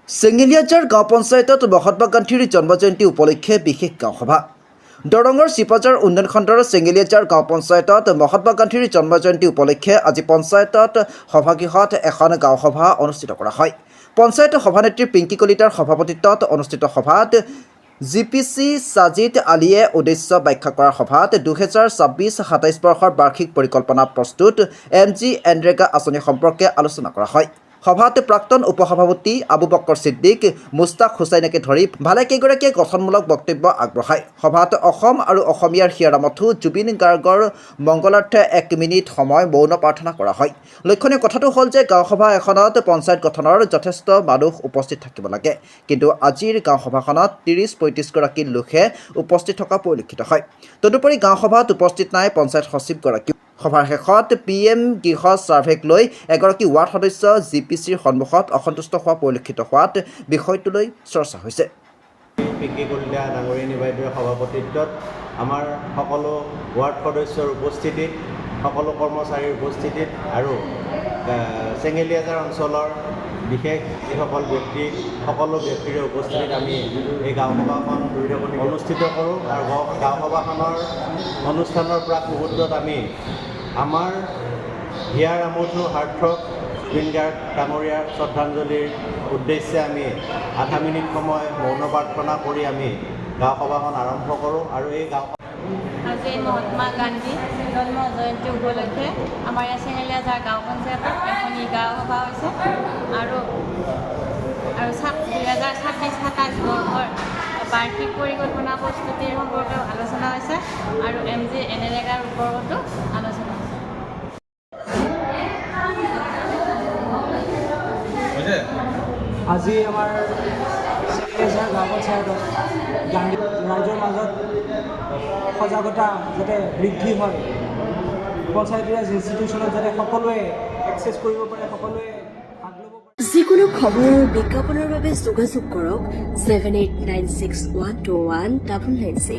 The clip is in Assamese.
চেঙেলীয়াজাৰ গাঁও পঞ্চায়তত মহাত্মা গান্ধীৰ জন্মজয়ন্তী উপলক্ষে বিশেষ গাঁও সভা। দৰঙৰ চিপাঝাৰ উন্নয়ন খণ্ডৰ চেঙেলীয়াজাৰ গাঁও পঞ্চায়তত মহাত্মা গান্ধীৰ জন্মজয়ন্তী উপলক্ষে আজি পঞ্চায়তত সভাগৃহত এখন গাঁও সভা অনুষ্ঠিত কৰা হয়। পঞ্চায়ত সভানেত্ৰী পিংকী কলিতাৰ সভাপতিত্বত অনুষ্ঠিত সভাত GPC ছাজিদ আলীয়ে উদ্দেশ্য ব্যাখ্যা কৰাৰ সভাত 2026-27 বৰ্ষৰ বাৰ্ষিক পৰিকল্পনা প্ৰস্তুত MG এনৰেগা আঁচনি সম্পৰ্কে আলোচনা কৰা হয়। সভাত প্ৰাক্তন উপসভাপতি আবু বক্কৰ ছিদ্দিক, মুস্তাক হুছাইনকে ধৰি ভালেকেইগৰাকীয়ে গঠনমূলক বক্তব্য আগবঢ়ায়। সভাত অসম আৰু অসমীয়াৰ হিয়াৰামঠু জুবিন গাৰ্গৰ মংগলাৰ্থে 1 মিনিট সময় মৌন প্ৰাৰ্থনা কৰা হয়। লক্ষণীয় কথাটো হ'ল যে গাঁও সভা এখনত পঞ্চায়ত গঠনৰ যথেষ্ট মানুহ উপস্থিত থাকিব লাগে, কিন্তু আজিৰ গাঁও সভাখনত 30-35 গৰাকী লোকহে উপস্থিত থকা পৰিলক্ষিত হয়। তদুপৰি গাঁও সভাত উপস্থিত নাই পঞ্চায়ত সচিবগৰাকী। সভাৰ শেষত PM গৃহ ছাৰ্ভেক লৈ এগৰাকী ৱাৰ্ড সদস্য GPCৰ সন্মুখত অসন্তুষ্ট হোৱা পৰিলক্ষিত হোৱাত বিষয়টোলৈ চৰ্চা হৈছে। পিংকী কলিতা ডাঙৰীয়ানী বাইদেউৰ সভাপতিত্বত আমাৰ সকলো ৱাৰ্ড সদস্যৰ উপস্থিতিত, সকলো কৰ্মচাৰীৰ উপস্থিতিত আৰু চেঙেলীয়াজাৰ অঞ্চলৰ বিশেষ যিসকল ব্যক্তি, সকলো ব্যক্তিৰে উপস্থিতিত আমি এই গাঁও সভাখন অনুষ্ঠিত কৰোঁ। আৰু গাঁও সভাখনৰ অনুষ্ঠানৰ প্ৰাক মুহূৰ্তত আমি আমাৰ হিয়াৰ আমঠু সাৰ্থক জুবিন গাৰ্গ ডাঙৰীয়াৰ শ্ৰদ্ধাঞ্জলিৰ উদ্দেশ্যে আমি আধা মিনিট সময় মৌন প্ৰাৰ্থনা কৰি আমি গাঁও সভাখন আৰম্ভ কৰোঁ। আৰু এই গাঁও আজি মহাত্মা গান্ধী জন্ম জয়ন্তী উপলক্ষে আমাৰ ইয়াত চেঙেলীয়াজাৰ গাঁও পঞ্চায়তত এখন গাঁও সভা হৈছে আৰু 2026-27 বৰ্ষৰ বাৰ্ষিক পৰিকল্পনা প্ৰস্তুতিৰ সম্পৰ্কে আলোচনা হৈছে আৰু MG এনৰেগাৰ ওপৰতো আলোচনা হৈছে। আজি আমাৰ চেঙেলীয়াজাৰ গাঁও পঞ্চায়তত গান্ধী ৰাইজৰ মাজত সজাগতা যাতে বৃদ্ধি হয়, পঞ্চায়তীৰাজ ইনষ্টিটিউশ্যনত যাতে সকলোৱে এক্সেছ কৰিব পাৰে, সকলোৱে ভাগ ল'ব পাৰে। যিকোনো খবৰৰ বিজ্ঞাপনৰ বাবে যোগাযোগ কৰক 7896121996।